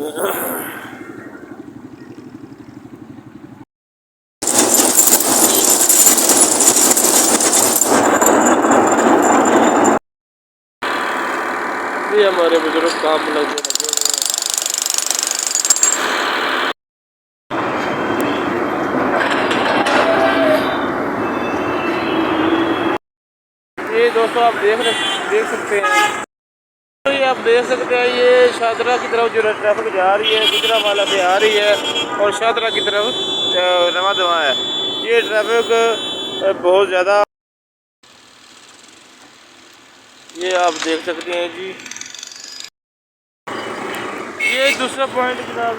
ये हमारे बुजुर्ग काम में लगे हुए हैं। ये दोस्तों आप देख सकते हैं, तो ये आप देख सकते हैं ये शाहदरा की तरफ जो ट्रैफिक जा रही है, गुजरांवाला से आ रही है और शाहदरा की तरफ रवा दवा है। ये ट्रैफिक बहुत ज़्यादा, ये आप देख सकते हैं जी। ये दूसरा पॉइंट जनाब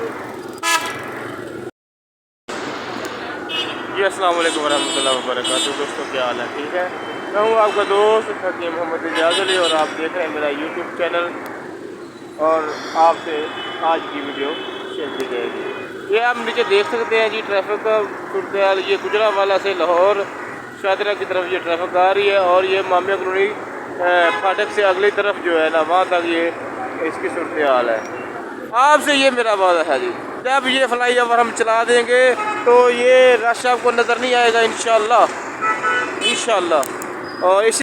जी। अस्सलाम वालेकुम वरहमतुल्लाहि वबरकातुहू। दोस्तों क्या हाल है? ठीक है, मैं हूँ आपका दोस्त हकीम मोहम्मद इजाज़ अली और आप देख रहे हैं मेरा यूट्यूब चैनल और आपसे आज की वीडियो शेयर की जाएगी। ये आप नीचे देख सकते हैं जी ट्रैफिक का सूरत हाल। ये गुजरांवाला से लाहौर शाहदरा की तरफ ये ट्रैफिक आ रही है और ये मामिया कॉलोनी फाटक से अगली तरफ जो है ना वहाँ तक ये इसकी सूरत हाल है। आपसे ये मेरा वादा है जी, जब ये फ्लाई ओवर हम चला देंगे तो ये रश आपको नज़र नहीं आएगा इंशाल्लाह। और इसी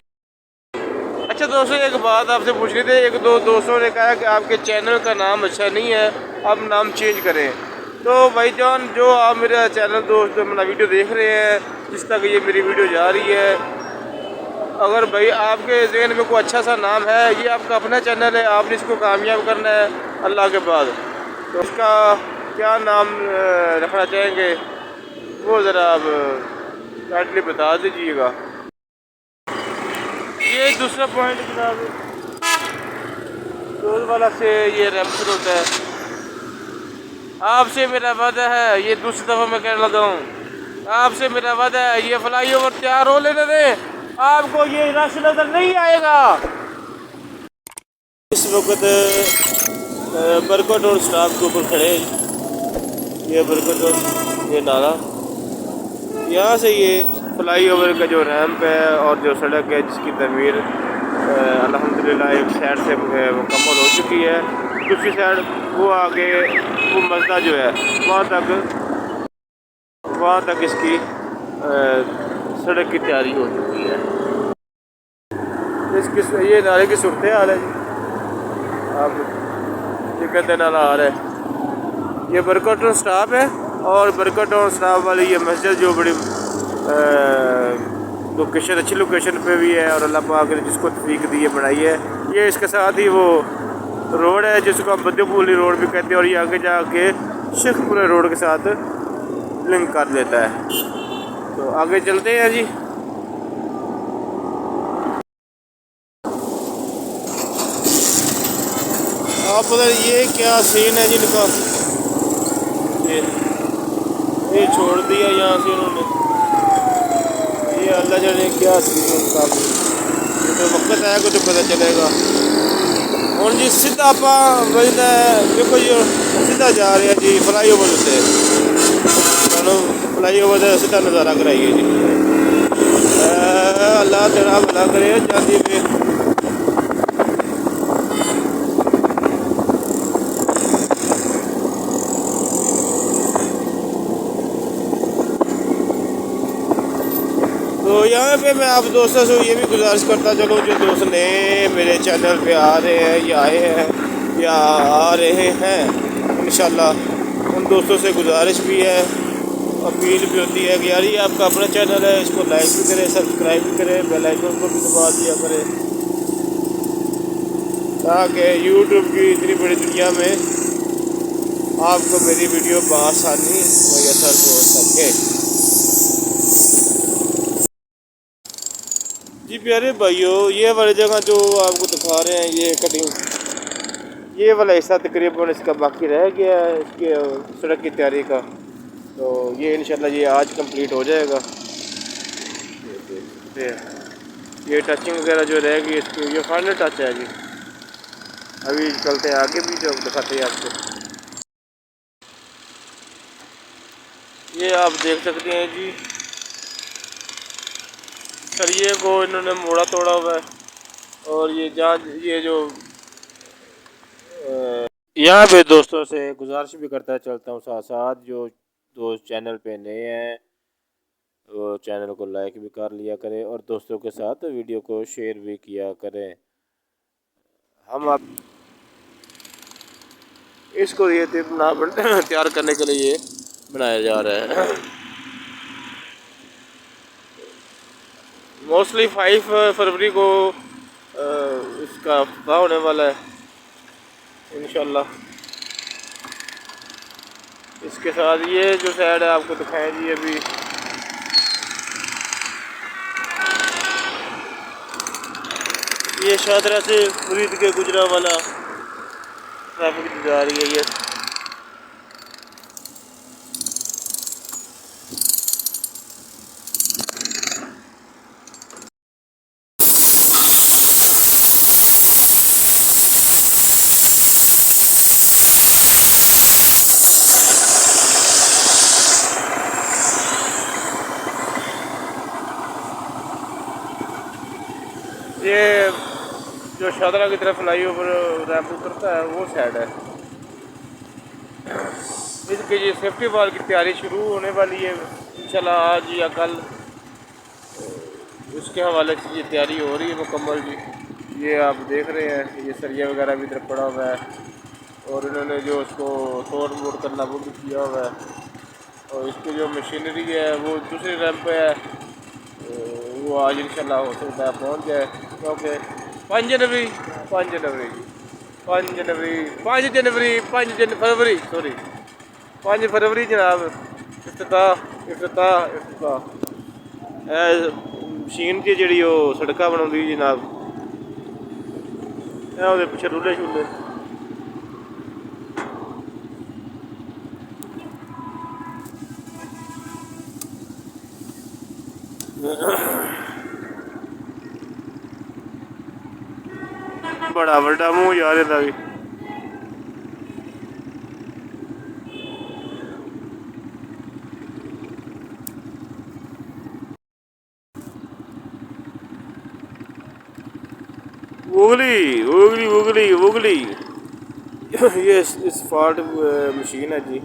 अच्छा दोस्तों एक बात आपसे पूछनी थी, एक दो दोस्तों ने कहा कि आपके चैनल का नाम अच्छा नहीं है, आप नाम चेंज करें। तो भाईजान जो आप मेरा चैनल दोस्त मेरा वीडियो देख रहे हैं, जिस तक ये मेरी वीडियो जा रही है, अगर भाई आपके ज़हन में कोई अच्छा सा नाम है, ये आपका अपना चैनल है, आपने इसको कामयाब करना है अल्लाह के बाद, तो उसका क्या नाम रखना चाहेंगे वो ज़रा आप काइंडली बता दीजिएगा। ये दूसरा पॉइंट जनाब वाला से ये रैम्प शुरू होता है। आपसे मेरा वादा है, ये दूसरी दफ़ा मैं कहने लगा हूँ, आपसे मेरा वादा है ये फ्लाई ओवर तैयार हो लेने दें, आपको ये रश नज़र नहीं आएगा। इस वक्त बरकत और स्टाफ के ऊपर खड़े हैं। ये बरकत और ये नाला, यहाँ से ये फ्लाई ओवर का जो रैम्प है और जो सड़क है जिसकी तमीर अल्हम्दुलिल्लाह एक साइड से मुकम्मल हो चुकी है, दूसरी साइड वो आगे वो मस्जिद जो है वहाँ तक इसकी सड़क की तैयारी हो चुकी है। इसकी ये नाले की सूरत हाल है जी। आप ये कहते नाला आ रहा है, ये बरकत और स्टाफ है और बरकत और स्टाफ वाली ये मस्जिद जो बड़ी लोकेशन अच्छी लोकेशन पे भी है और अल्लाह पाक ने जिसको तौफीक दी है बनाई है। ये इसके साथ ही वो रोड है जिसको हम बद्दूपुली रोड भी कहते हैं और ये आगे जाके शेखपुरा रोड के साथ लिंक कर लेता है। तो आगे चलते हैं जी। आप पता ये क्या सीन है जिनका, ये छोड़ दिया यहाँ से उन्होंने, ये अल्लाह जाने क्या सीन उनका। ये तो वक्त आएगा तो पता चलेगा। और जी सीधा आप देखो ये सीधा जा रहे हैं जी फ्लाई ओवर से, चलो फ्लाई ओवर से सीधा नज़ारा कराइए जी। अल्लाह तेरा भला करे जाती पे। तो यहाँ पे मैं आप दोस्तों से ये भी गुजारिश करता चलो, जो दोस्त नए मेरे चैनल पे आ रहे हैं या आए हैं या आ रहे हैं, इंशाल्लाह उन दोस्तों से गुजारिश भी है, अपील भी होती है कि यार ये आपका अपना चैनल है, इसको लाइक भी करें, सब्सक्राइब भी करें, बेल आइकन को भी दबा दिया करें, ताकि यूट्यूब की इतनी बड़ी दुनिया में आपको मेरी वीडियो बआसानी मैसर हो सके। जी प्यारे भाइयों, ये वाली जगह जो आपको दिखा रहे हैं ये कटिंग, ये वाला हिस्सा तकरीबन इसका बाकी रह गया है इसके सड़क की तैयारी का। तो ये इंशाल्लाह ये आज कंप्लीट हो जाएगा। ये टचिंग वगैरह जो रह गई इसकी ये फाइनल टच है जी। अभी चलते हैं आगे भी जो दिखाते हैं आपको। ये आप देख सकते हैं जी सरिये को इन्होंने मोड़ा तोड़ा हुआ है और ये जहाँ ये जो यहाँ पे दोस्तों से गुजारिश भी करता चलता हूँ साथ साथ, जो दोस्त चैनल पे नए हैं वो चैनल को लाइक भी कर लिया करें और दोस्तों के साथ वीडियो को शेयर भी किया करें। हम आप इसको ये तैयार करने के लिए बनाया जा रहा है। मोस्टली 5 फरवरी को इसका अफ्ताह होने वाला है इंशाल्लाह। इसके साथ ये जो साइड है आपको दिखाएं जी, अभी ये शाहदरा से मुरीद के गुजरा वाला ट्रैफिक जा रही है। ये जो शाहदरा की तरफ फ्लाईओवर रैंप उतरता है वो साइड है। इसकी ये सेफ्टी वॉल की तैयारी शुरू होने वाली है इंशाल्लाह आज या कल। उसके हवाले से ये तैयारी हो रही है मुकम्मल जी। ये आप देख रहे हैं ये सरिया वगैरह भी इधर पड़ा हुआ है और इन्होंने जो उसको तोड़ मोड़ करना वो भी किया हुआ है। और इसकी जो मशीनरी है वो दूसरे रैंप पे है, वो आज इंशाल्लाह हो सकता है पहुँच जाए, क्योंकि 5 जनवरी 5 जनवरी 5 जनवरी 5 जनवरी 5 फरवरी सॉरी 5 फरवरी जनाब इफ्तिताह मशीन की जी सड़क बनाती जनाब, पिछले रूले शूले बड़ा बड़ा मुँह यार ਇਹਦਾ भी। उगली उगली उगली उगली ये इस फाल्ट मशीन है जी।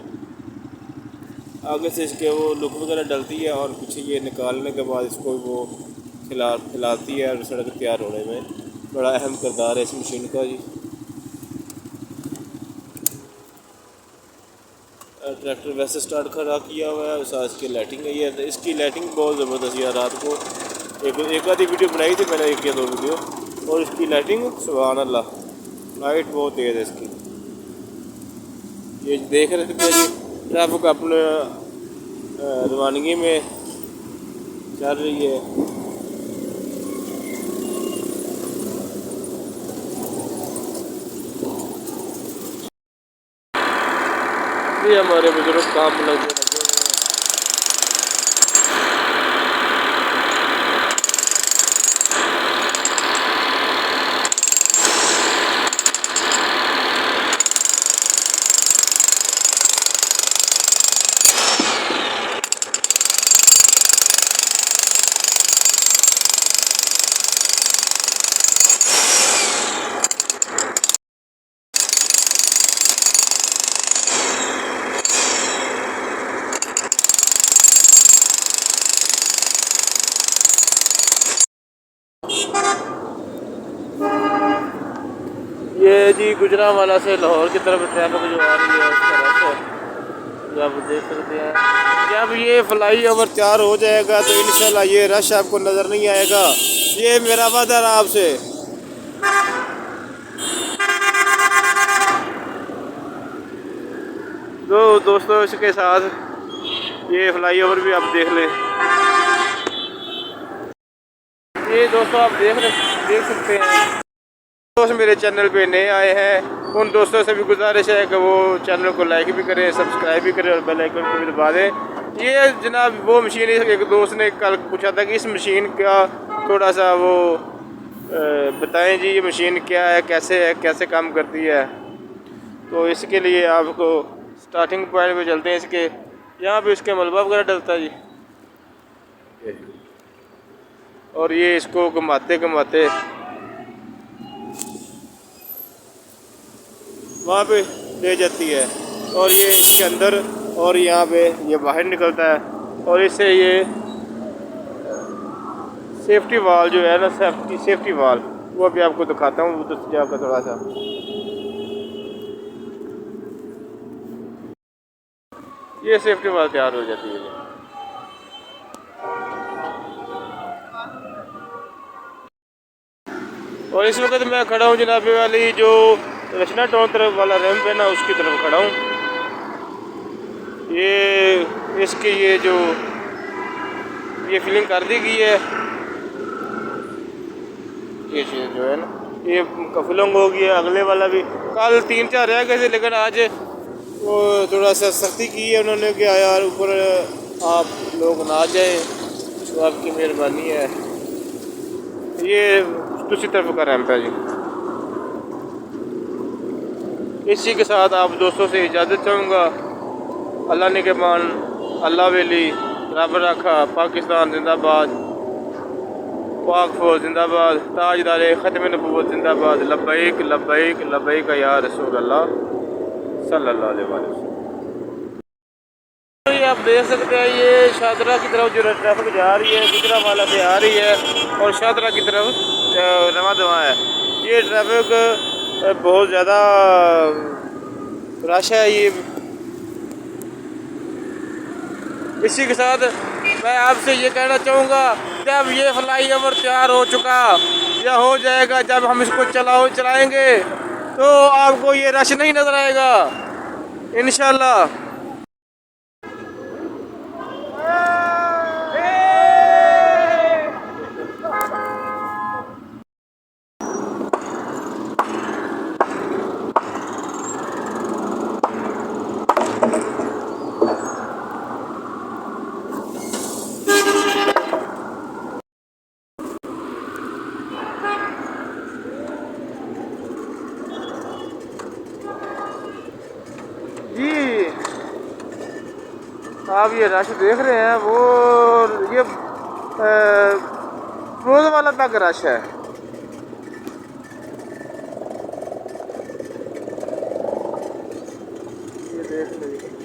आगे से इसके वो लुक वगैरह डलती है और पीछे ये निकालने के बाद इसको वो खिलाती है और सड़क तैयार होने में बड़ा अहम किरदार है इस मशीन का जी। ट्रैक्टर वैसे स्टार्ट खड़ा किया हुआ है, साथ इसकी लाइटिंग है। ये इसकी लाइटिंग बहुत ज़बरदस्त है। रात को एक आधी वीडियो बनाई थी मैंने, 1 या 2 वीडियो, और इसकी लाइटिंग सुभान अल्लाह, लाइट बहुत तेज़ है इसकी। ये देख रहे थे जी ट्रैफिक अपने रवानगी में चल रही है। ये हमारे बुजुर्ग काम लगे हुए हैं। ये जी गुजरांवाला से लाहौर की तरफ ट्रैफिक जो आ रही है उसका रश है, आप देख सकते हैं। जब ये फ्लाईओवर तैयार हो जाएगा तो इंशाल्लाह ये रश आपको नज़र नहीं आएगा, ये मेरा वादा है आपसे। तो दोस्तों इसके साथ ये फ्लाईओवर भी आप देख लें। ये दोस्तों आप देख सकते हैं। दोस्त मेरे चैनल पे नए आए हैं उन दोस्तों से भी गुजारिश है कि वो चैनल को लाइक भी करें, सब्सक्राइब भी करें और बेल आइकन को भी दबा दें। ये जनाब वो मशीन, एक दोस्त ने कल पूछा था कि इस मशीन का थोड़ा सा वो बताएं जी, ये मशीन क्या है, कैसे काम करती है। तो इसके लिए आपको स्टार्टिंग पॉइंट पे चलते हैं। इसके यहाँ पे इसके मलबा वगैरह डलता है जी, और ये इसको घुमाते घुमाते वहाँ पे ले जाती है और ये इसके अंदर और यहाँ पे ये बाहर निकलता है। और इससे ये सेफ्टी वाल जो है ना, सेफ्टी वाल, वो अभी आपको दिखाता हूँ तो जाकर थोड़ा सा। ये सेफ्टी वाल तैयार हो जाती है। और इस वक्त मैं खड़ा हूँ जनाबे वाली जो रचना टाउन तरफ वाला रैंप है ना, उसकी तरफ खड़ा हूँ। ये इसकी ये जो ये फिलिंग कर दी गई है, ये चीज़ जो है ना ये फिलिंग हो गई है। अगले वाला भी कल 3-4 रह गए थे, लेकिन आज वो थोड़ा सा सख्ती की है उन्होंने कि यार ऊपर आप लोग ना जाए, तो आपकी मेहरबानी है। ये दूसरी तरफ का रैंप है जी। इसी के साथ आप दोस्तों से इजाज़त चाहूँगा। अल्लाह ने के मान, अल्लाह वेली, रब रखा, पाकिस्तान जिंदाबाद, पाक फौज जिंदाबाद, ताजदार ख़त्म नबूवत जिंदाबाद, लब्बैक लब्बैक लब्बैक या रसूल अल्लाह सल्लल्लाहु अलैहि वसल्लम। तो ये आप देख सकते हैं, ये शाहदरा की तरफ जो ट्रैफिक जा रही है, गुजरावाला से आ रही है और शाहदरा की तरफ रवा दवा है। ये ट्रैफिक बहुत ज़्यादा रश है। ये इसी के साथ मैं आपसे ये कहना चाहूँगा, जब ये फ्लाई ओवर तैयार हो चुका या हो जाएगा, जब हम इसको चलाएँगे तो आपको ये रश नहीं नज़र आएगा इंशाल्लाह। जी आप ये रश देख रहे हैं, वो ये रोज़ वाला तक रश है। ये देख लीजिए।